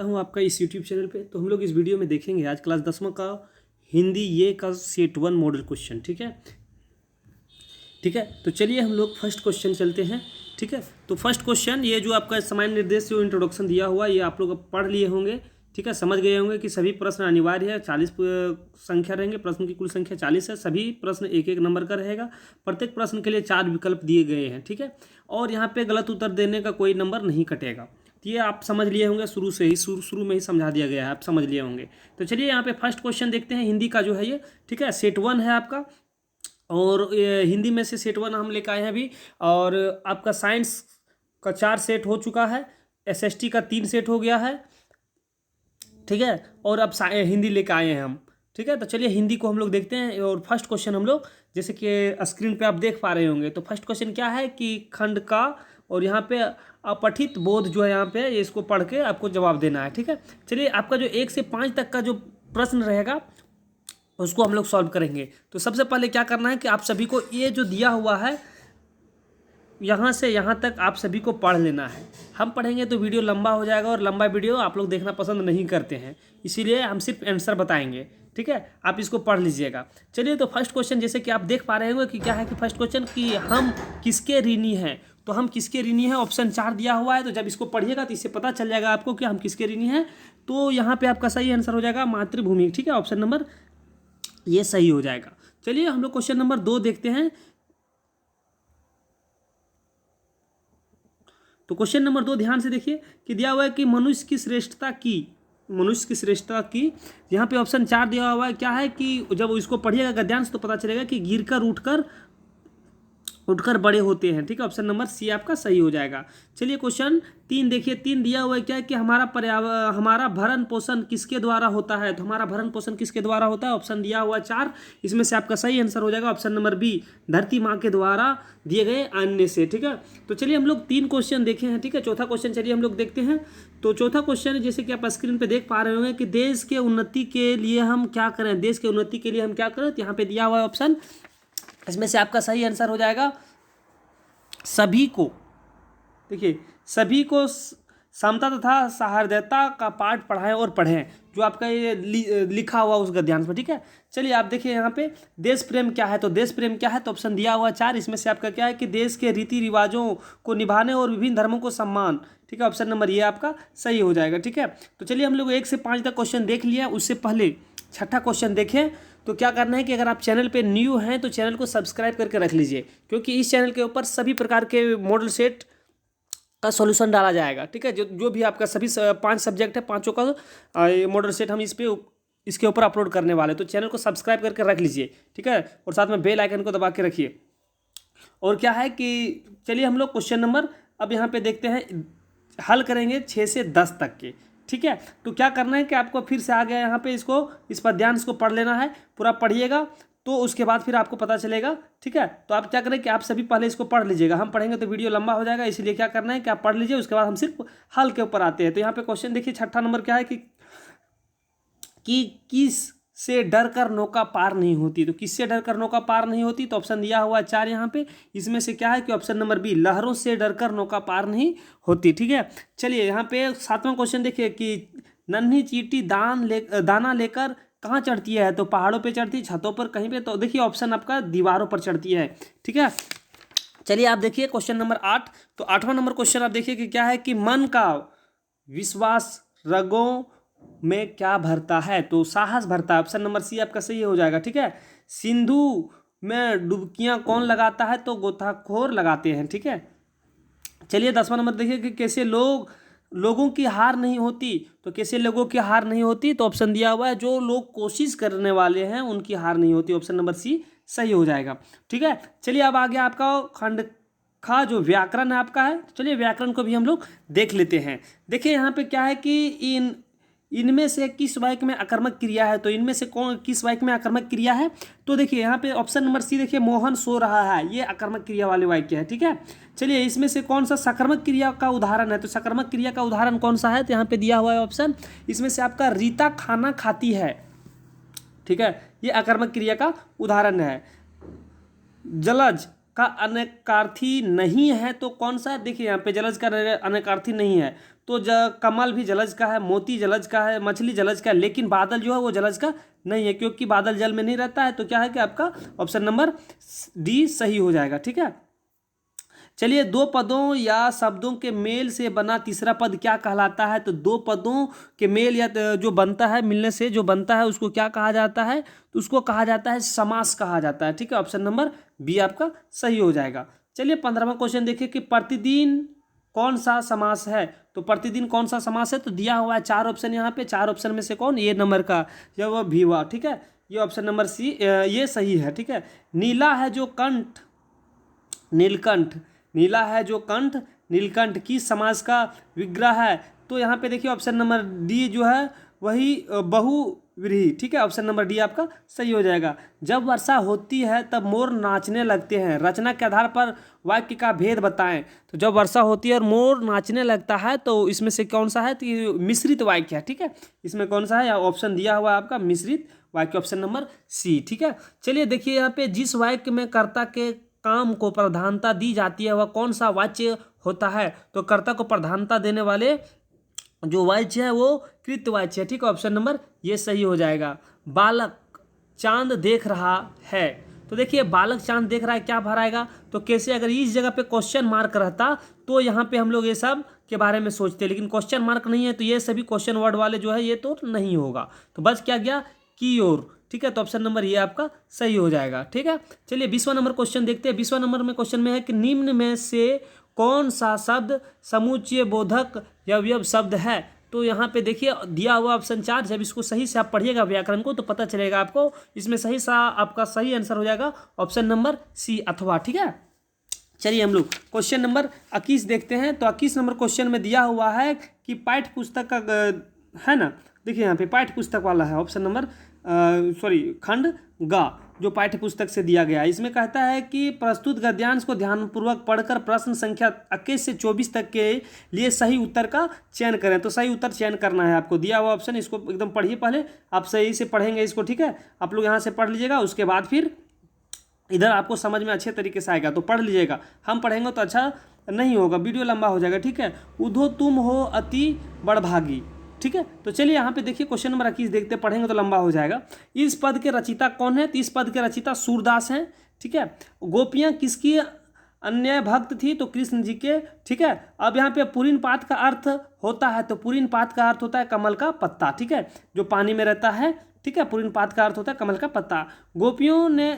हूँ आपका इस यूट्यूब चैनल पे। तो हम लोग इस वीडियो में देखेंगे आज क्लास 10वां का हिंदी ये का सेट 1 मॉडल क्वेश्चन। ठीक है। तो चलिए हम लोग फर्स्ट क्वेश्चन चलते हैं। ठीक है, तो फर्स्ट क्वेश्चन ये जो आपका सामान्य निर्देश जो इंट्रोडक्शन दिया हुआ ये आप लोग पढ़ लिए होंगे। ठीक है, समझ गए होंगे कि सभी प्रश्न अनिवार्य है। 40 संख्या रहेंगे, प्रश्न की कुल संख्या 40 है। सभी प्रश्न एक एक नंबर का रहेगा। प्रत्येक प्रश्न के लिए 4 विकल्प दिए गए हैं। ठीक है, और यहाँ पे गलत उत्तर देने का कोई नंबर नहीं कटेगा। तो ये आप समझ लिए होंगे, शुरू में ही समझा दिया गया है, आप समझ लिए होंगे। तो चलिए यहाँ पे फर्स्ट क्वेश्चन देखते हैं हिंदी का जो है ये। ठीक है, सेट 1 है आपका, और हिंदी में से सेट 1 हम लेकर आए हैं अभी। और आपका साइंस का 4 सेट हो चुका है, एसएसटी का 3 सेट हो गया है। ठीक है, और अब हिंदी लेकर आए हैं हम। ठीक है, तो चलिए हिंदी को हम लोग देखते हैं। और फर्स्ट क्वेश्चन हम लोग जैसे कि स्क्रीन पे आप देख पा रहे होंगे, तो फर्स्ट क्वेश्चन क्या है कि खंड का, और यहाँ पे अपठित बोध जो है यहाँ पे इसको पढ़ के आपको जवाब देना है। ठीक है, चलिए आपका जो 1 से 5 तक का जो प्रश्न रहेगा उसको हम लोग सॉल्व करेंगे। तो सबसे पहले क्या करना है कि आप सभी को ये जो दिया हुआ है यहाँ से यहाँ तक आप सभी को पढ़ लेना है। हम पढ़ेंगे तो वीडियो लंबा हो जाएगा, और लंबा वीडियो आप लोग देखना पसंद नहीं करते हैं, इसीलिए हम सिर्फ आंसर बताएंगे। ठीक है, आप इसको पढ़ लीजिएगा। चलिए, तो फर्स्ट क्वेश्चन जैसे कि आप देख पा रहे होंगे कि क्या है कि फर्स्ट क्वेश्चन कि हम किसके ऋणी हैं। तो हम किसके ऋणी हैं, ऑप्शन 4 दिया हुआ है। तो जब इसको पढ़िएगा तो इससे पता चल जाएगा आपको कि हम किसके ऋणी हैं। तो यहाँ पे आपका सही आंसर हो जाएगा मातृभूमि। ठीक है, ऑप्शन नंबर ये सही हो जाएगा। चलिए हम लोग क्वेश्चन नंबर 2 देखते हैं। तो क्वेश्चन नंबर 2 ध्यान से देखिए कि दिया हुआ है कि मनुष्य की श्रेष्ठता की यहाँ पे ऑप्शन 4 दिया हुआ है। क्या है कि जब इसको पढ़िएगा गद्यांश तो पता चलेगा कि गिरकर उठकर बड़े होते हैं। ठीक है, ऑप्शन नंबर सी आपका सही हो जाएगा। चलिए क्वेश्चन 3 देखिए। 3 दिया हुआ है क्या है कि हमारा भरण पोषण किसके द्वारा होता है। तो हमारा भरण पोषण किसके द्वारा होता है, ऑप्शन दिया हुआ है 4। इसमें से आपका सही आंसर हो जाएगा ऑप्शन नंबर बी, धरती माँ के द्वारा दिए गए अन्न से। ठीक है, तो चलिए हम लोग 3 क्वेश्चन देखे हैं। ठीक है, चौथा क्वेश्चन चलिए हम लोग देखते हैं। तो चौथा क्वेश्चन जैसे कि आप स्क्रीन पे देख पा रहे होंगे कि देश के उन्नति के लिए हम क्या करें। देश के उन्नति के लिए हम क्या करें, तो यहाँ पे दिया हुआ है ऑप्शन, इसमें से आपका सही आंसर हो जाएगा सभी को। देखिए, सभी को समता तथा सौहार्दता का पाठ पढ़ाएं और पढ़ें, जो आपका ये लिखा हुआ उस गद्यांश में। ठीक है, चलिए आप देखिए यहाँ पे देश प्रेम क्या है। तो देश प्रेम क्या है, तो ऑप्शन दिया हुआ 4। इसमें से आपका क्या है कि देश के रीति रिवाजों को निभाने और विभिन्न धर्मों को सम्मान। ठीक है, ऑप्शन नंबर ये आपका सही हो जाएगा। ठीक है, तो चलिए हम लोग 1 से 5 तक क्वेश्चन देख लिया। उससे पहले छठा क्वेश्चन देखें। तो क्या करना है कि अगर आप चैनल पे न्यू हैं तो चैनल को सब्सक्राइब करके रख लीजिए, क्योंकि इस चैनल के ऊपर सभी प्रकार के मॉडल सेट का सॉल्यूशन डाला जाएगा। ठीक है, जो भी आपका सभी 5 सब्जेक्ट है, 5 का मॉडल सेट हम इसके ऊपर अपलोड करने वाले हैं। तो चैनल को सब्सक्राइब करके रख लीजिए। ठीक है, और साथ में बेल आइकन को दबा के रखिए। और क्या है कि चलिए हम लोग क्वेश्चन नंबर अब यहाँ पे देखते हैं, हल करेंगे 6 से 10 तक के। ठीक है, तो क्या करना है कि आपको फिर से आ गया यहाँ पे इस पद्यांश को पढ़ लेना है। पूरा पढ़िएगा तो उसके बाद फिर आपको पता चलेगा। ठीक है, तो आप क्या करें कि आप सभी पहले इसको पढ़ लीजिएगा। हम पढ़ेंगे तो वीडियो लंबा हो जाएगा, इसीलिए क्या करना है कि आप पढ़ लीजिए, उसके बाद हम सिर्फ हल के ऊपर आते हैं। तो यहाँ पे क्वेश्चन देखिए, छठा नंबर क्या है कि किस से डर कर नौका पार नहीं होती। तो किससे डर कर नौका पार नहीं होती, तो ऑप्शन दिया हुआ 4 यहाँ पे। इसमें से क्या है कि ऑप्शन नंबर बी, लहरों से डर कर नौका पार नहीं होती। ठीक है, चलिए यहाँ पे 7वां क्वेश्चन देखिए कि नन्ही चींटी दाना लेकर कहाँ चढ़ती है। तो पहाड़ों पे चढ़ती है, छतों पर, कहीं पे। तो देखिए ऑप्शन आपका दीवारों पर चढ़ती है। ठीक है, चलिए आप देखिए क्वेश्चन नंबर 8। तो 8वां नंबर क्वेश्चन आप देखिए कि क्या है कि मन का विश्वास रगों में क्या भरता है। तो साहस भरता है, ऑप्शन नंबर सी आपका सही हो जाएगा। ठीक है, सिंधु में डुबकियां कौन लगाता है, तो गोताखोर लगाते हैं। ठीक है, चलिए 10वां नंबर देखिए कि कैसे लोगों की हार नहीं होती। तो कैसे लोगों की हार नहीं होती, तो ऑप्शन दिया हुआ है जो लोग कोशिश करने वाले हैं उनकी हार नहीं होती, ऑप्शन नंबर सी सही हो जाएगा। ठीक है, चलिए अब आ गया आपका खंड का जो व्याकरण है आपका है। चलिए व्याकरण को भी हम लोग देख लेते हैं। देखिए यहाँ पे क्या है कि इनमें से किस वाक्य में आकर्मक क्रिया है। तो इनमें से किस वाक्य में आकर्मक क्रिया है, तो देखिए यहाँ पे ऑप्शन नंबर सी देखिए, मोहन सो रहा है, ये आकर्मक क्रिया वाले वाक्य है। ठीक है, चलिए इसमें से कौन सा सकर्मक क्रिया का उदाहरण है। तो सकर्मक क्रिया का उदाहरण कौन सा है, तो यहाँ पे दिया हुआ है ऑप्शन, इसमें से आपका रीता खाना खाती है। ठीक है, ये आकर्मक क्रिया का उदाहरण है। जलज का अनेकार्थी नहीं है, तो कौन सा है, देखिए यहाँ पे जलज का अनेकार्थी नहीं है। तो कमल भी जलज का है, मोती जलज का है, मछली जलज का है, लेकिन बादल जो है वो जलज का नहीं है, क्योंकि बादल जल में नहीं रहता है। तो क्या है कि आपका ऑप्शन नंबर डी सही हो जाएगा। ठीक है, चलिए, दो पदों या शब्दों के मेल से बना तीसरा पद क्या कहलाता है? तो दो पदों के मेल या जो बनता है, मिलने से जो बनता है, उसको क्या कहा जाता है? तो उसको कहा जाता है समास कहा जाता है। ठीक है, ऑप्शन नंबर बी आपका सही हो जाएगा। चलिए 15वां क्वेश्चन देखिए कि प्रतिदिन कौन सा समास है? तो प्रतिदिन कौन सा समास है? तो दिया हुआ है 4 ऑप्शन, यहाँ पे 4 ऑप्शन में से कौन? ये नंबर का या वह भी हुआ। ठीक है, ये ऑप्शन नंबर सी ये सही है। ठीक है, नीला है जो कंठ, नीलकंठ, नीला है जो कंठ, नीलकंठ की समास का विग्रह है? तो यहाँ पे देखिए ऑप्शन नंबर डी जो है वही बहुव्रीहि। ठीक है, ऑप्शन नंबर डी आपका सही हो जाएगा। जब वर्षा होती है तब मोर नाचने लगते हैं, रचना के आधार पर वाक्य का भेद बताएं। तो जब वर्षा होती है और मोर नाचने लगता है तो इसमें से कौन सा है? तो ये मिश्रित वाक्य है। ठीक है, इसमें कौन सा है? ऑप्शन दिया हुआ है आपका मिश्रित वाक्य, ऑप्शन नंबर सी। ठीक है, चलिए देखिए यहाँ पे जिस वाक्य में कर्ता के काम को प्रधानता दी जाती है वह कौन सा वाच्य होता है? तो कर्ता को प्रधानता देने वाले जो वाच्य है वो कृतवाच्य है। ठीक है, ऑप्शन नंबर ये सही हो जाएगा। बालक चांद देख रहा है, तो देखिए बालक चांद देख रहा है, क्या भराएगा? तो कैसे? अगर इस जगह पे क्वेश्चन मार्क रहता तो यहाँ पे हम लोग ये सब के बारे में सोचते, लेकिन क्वेश्चन मार्क नहीं है तो ये सभी क्वेश्चन वर्ड वाले जो है ये तो नहीं होगा। तो बस क्या गया? की ओर। ठीक है, तो ऑप्शन नंबर ये आपका सही हो जाएगा। ठीक है, चलिए 20वां नंबर क्वेश्चन देखते हैं। 20वां नंबर में क्वेश्चन में है कि निम्न में से कौन सा शब्द समुच्चय बोधक या अवयव शब्द है? तो यहाँ पे देखिए दिया हुआ ऑप्शन 4, जब इसको सही से आप पढ़िएगा व्याकरण को तो पता चलेगा आपको। इसमें सही सा आपका सही आंसर हो जाएगा ऑप्शन नंबर सी अथवा। ठीक है, चलिए हम लोग क्वेश्चन नंबर 21 देखते हैं। तो 21 नंबर क्वेश्चन में दिया हुआ है कि पाठ्य पुस्तक का है ना, देखिए यहाँ पे पाठ्य पुस्तक वाला है ऑप्शन नंबर खंड गा, जो पाठ्य पुस्तक से दिया गया है। इसमें कहता है कि प्रस्तुत गद्यांश को ध्यानपूर्वक पढ़कर प्रश्न संख्या 21 से 24 तक के लिए सही उत्तर का चयन करें। तो सही उत्तर चयन करना है आपको, दिया हुआ ऑप्शन, इसको एकदम पढ़िए, पहले आप सही से पढ़ेंगे इसको। ठीक है, आप लोग यहाँ से पढ़ लीजिएगा, उसके बाद फिर इधर आपको समझ में अच्छे तरीके से आएगा तो पढ़ लीजिएगा। हम पढ़ेंगे तो अच्छा नहीं होगा, वीडियो लंबा हो जाएगा। ठीक है, उधो तुम हो अति बड़भागी। ठीक है, तो चलिए यहाँ पे देखिए क्वेश्चन नंबर 21 देखते, पढ़ेंगे तो लंबा हो जाएगा। इस पद के रचिता कौन है? तो इस पद के रचिता सूरदास हैं। ठीक है, गोपियाँ किसकी अन्याय भक्त थी? तो कृष्ण जी के। ठीक है, अब यहाँ पे पुरीन पात का अर्थ होता है, तो पुरीन पात का अर्थ होता है कमल का पत्ता। ठीक है, जो पानी में रहता है। ठीक है, पुरीन पात का अर्थ होता है कमल का पत्ता। गोपियों ने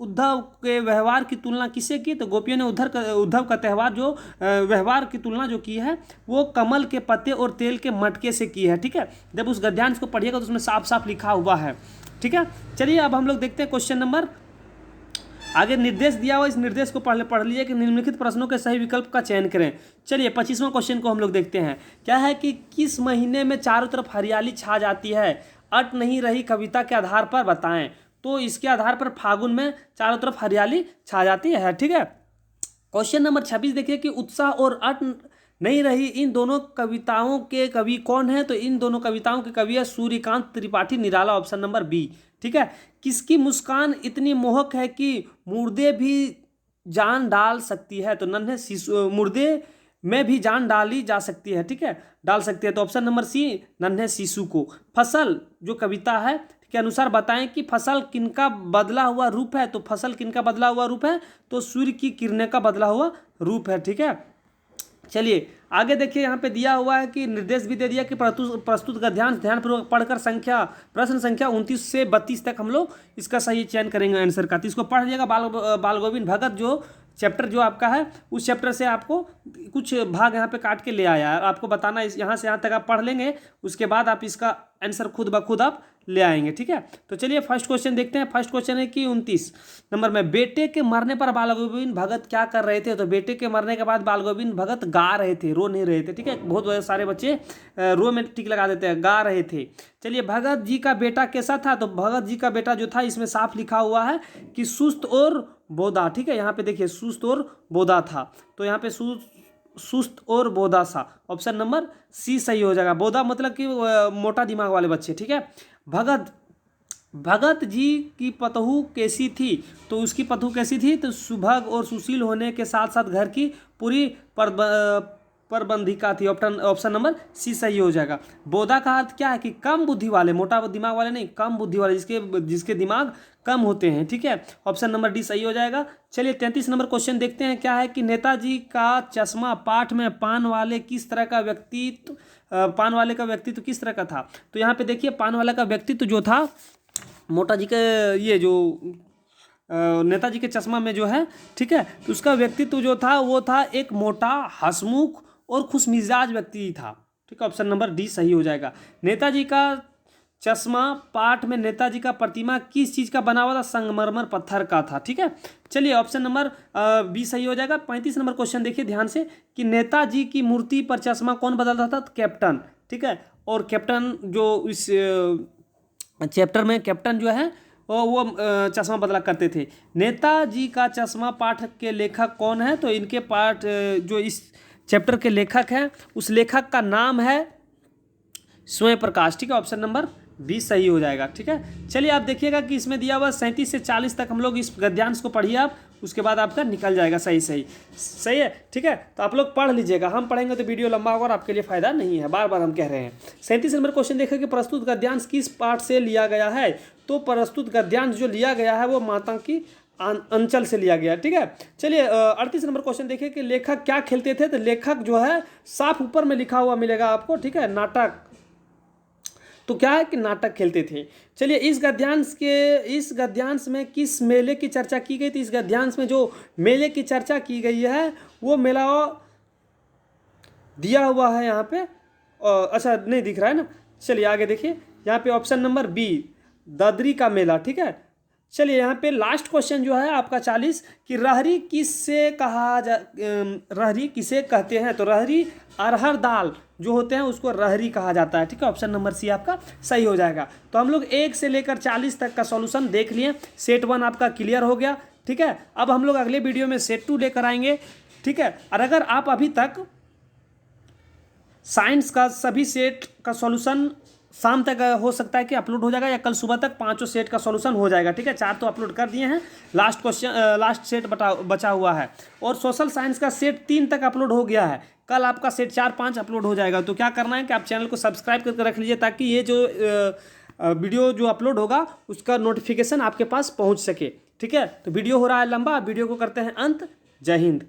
उद्धव के व्यवहार की तुलना किससे की? तो गोपियों ने उद्धव का त्यौहार जो व्यवहार की तुलना जो की है वो कमल के पत्ते और तेल के मटके से की है। ठीक है, जब उस गद्यांश को पढ़िएगा तो उसमें साफ साफ लिखा हुआ है। ठीक है, चलिए अब हम लोग देखते हैं क्वेश्चन नंबर, आगे निर्देश दिया हुआ, इस निर्देश को पढ़ लीजिए कि निम्नलिखित प्रश्नों के सही विकल्प का चयन करें। चलिए 25वां क्वेश्चन को हम लोग देखते हैं। क्या है कि किस महीने में चारों तरफ हरियाली छा जाती है? अट नहीं रही कविता के आधार पर बताएं। तो इसके आधार पर फागुन में चारों तरफ हरियाली छा जाती है। ठीक है, क्वेश्चन नंबर 26 देखिए कि उत्साह और अट नहीं रही इन दोनों कविताओं के कवि कौन है? तो इन दोनों कविताओं के कवि है Suryakant Tripathi Nirala, option number B. ठीक है, किसकी मुस्कान इतनी मोहक है कि मुर्दे भी जान डाल सकती है? तो नन्हे शिशु, मुर्दे में भी जान डाली जा सकती है। ठीक है, डाल सकती है, तो ऑप्शन नंबर सी नन्हे शिशु को। फसल जो कविता है के अनुसार बताएं कि फसल किनका बदला हुआ रूप है? तो फसल किनका बदला हुआ रूप है? तो सूर्य की किरणें का बदला हुआ रूप है। ठीक है, चलिए आगे देखिए, यहाँ पे दिया हुआ है कि निर्देश भी दे दिया कि प्रस्तुत गद्यांश ध्यानपूर्वक पढ़कर प्रश्न संख्या 29 से 32 तक हम लोग इसका सही चयन करेंगे आंसर का। तो इसको पढ़ लीजिएगा। बाल गोविंद भगत जो चैप्टर जो आपका है उस चैप्टर से आपको कुछ भाग यहाँ पे काट के ले आया है, आपको बताना इस यहाँ से यहाँ तक आप पढ़ लेंगे, उसके बाद आप इसका आंसर खुद ब खुद आप ले आएंगे। ठीक है, तो चलिए फर्स्ट क्वेश्चन देखते हैं। फर्स्ट क्वेश्चन है कि 29 नंबर में, बेटे के मरने पर बाल गोविंद भगत क्या कर रहे थे? तो बेटे के मरने के बाद बाल गोविंद भगत गा रहे थे, रो नहीं रहे थे। ठीक है, बहुत सारे बच्चे रो में टिक लगा देते हैं, गा रहे थे। चलिए भगत जी का बेटा कैसा था? तो भगत जी का बेटा जो था इसमें साफ लिखा हुआ है कि सुस्त और बोदा। ठीक है, यहाँ पे देखिए सुस्त और बोदा था, तो यहाँ पे सुस्त और बोदा सा, ऑप्शन नंबर सी सही हो जाएगा। बोदा मतलब कि मोटा दिमाग वाले बच्चे। ठीक है, भगत जी की पतहू कैसी थी? तो उसकी पतहू कैसी थी? तो सुभग और सुशील होने के साथ साथ घर की पूरी प्रबंधिका थी। ऑप्शन नंबर सी सही हो जाएगा। बोधा का अर्थ क्या है कि कम बुद्धि वाले, मोटा दिमाग वाले नहीं, कम बुद्धि वाले, जिसके दिमाग कम होते हैं, ठीक है। ऑप्शन नंबर डी सही हो जाएगा। चलिए 33 नंबर क्वेश्चन देखते हैं क्या है कि नेताजी का चश्मा पाठ में पान वाले का व्यक्तित्व किस तरह का था। तो यहाँ पे देखिए पान वाला का व्यक्तित्व जो था, मोटा जी के ये जो नेताजी के चश्मा में जो है, ठीक है, तो उसका व्यक्तित्व जो था वो था एक मोटा, हंसमुख और खुशमिजाज व्यक्ति था, ठीक है। ऑप्शन नंबर डी सही हो जाएगा। नेताजी का चश्मा पाठ में नेताजी का प्रतिमा किस चीज़ का बना हुआ था, संगमरमर पत्थर का था, ठीक है। चलिए ऑप्शन नंबर बी सही हो जाएगा। 35 नंबर क्वेश्चन देखिए ध्यान से कि नेताजी की मूर्ति पर चश्मा कौन बदलता था, तो कैप्टन, ठीक है। और कैप्टन जो इस चैप्टर में कैप्टन जो है वो चश्मा बदला करते थे। नेताजी का चश्मा पाठ के लेखक कौन है, तो इनके पाठ जो इस चैप्टर के लेखक हैं उस लेखक का नाम है स्वयं प्रकाश, ठीक है। ऑप्शन नंबर बी सही हो जाएगा, ठीक है। चलिए आप देखिएगा कि इसमें दिया हुआ 37 से 40 तक हम लोग इस गद्यांश को पढ़िए आप, उसके बाद आपका निकल जाएगा सही है, ठीक है। तो आप लोग पढ़ लीजिएगा, हम पढ़ेंगे तो वीडियो लंबा होगा और आपके लिए फायदा नहीं है, बार बार हम कह रहे हैं। 37 नंबर क्वेश्चन देखिए कि प्रस्तुत गद्यांश किस पाठ से लिया गया है। तो प्रस्तुत गद्यांश जो लिया गया है वो माता की अंचल से लिया गया, ठीक है। चलिए 38 नंबर क्वेश्चन देखिए कि लेखक क्या खेलते थे। तो लेखक जो है साफ ऊपर में लिखा हुआ मिलेगा आपको, ठीक है, नाटक। तो क्या है कि नाटक खेलते थे। चलिए इस गद्यांश में किस मेले की चर्चा की गई थी। इस गद्यांश में जो मेले की चर्चा की गई है वो मेला दिया हुआ है यहाँ पे, अच्छा नहीं दिख रहा है ना। चलिए आगे देखिए, यहाँ पे ऑप्शन नंबर बी ददरी का मेला, ठीक है। चलिए यहाँ पे लास्ट क्वेश्चन जो है आपका 40 कि रहरी किसे कहते हैं। तो रहरी अरहर दाल जो होते हैं उसको रहरी कहा जाता है, ठीक है। ऑप्शन नंबर सी आपका सही हो जाएगा। तो हम लोग 1 से लेकर 40 तक का सॉल्यूशन देख लिए। सेट 1 आपका क्लियर हो गया, ठीक है। अब हम लोग अगले वीडियो में सेट 2 लेकर आएंगे, ठीक है। और अगर आप अभी तक साइंस का सभी सेट का सॉल्यूशन शाम तक हो सकता है कि अपलोड हो जाएगा, या कल सुबह तक 5 सेट का सॉल्यूशन हो जाएगा, ठीक है। 4 तो अपलोड कर दिए हैं, लास्ट सेट बचा हुआ है। और सोशल साइंस का सेट 3 तक अपलोड हो गया है, कल आपका सेट 4-5 अपलोड हो जाएगा। तो क्या करना है कि आप चैनल को सब्सक्राइब करके रख लीजिए ताकि ये जो वीडियो जो अपलोड होगा उसका नोटिफिकेशन आपके पास पहुँच सके, ठीक है। तो वीडियो हो रहा है लंबा, वीडियो को करते हैं अंत। जय हिंद।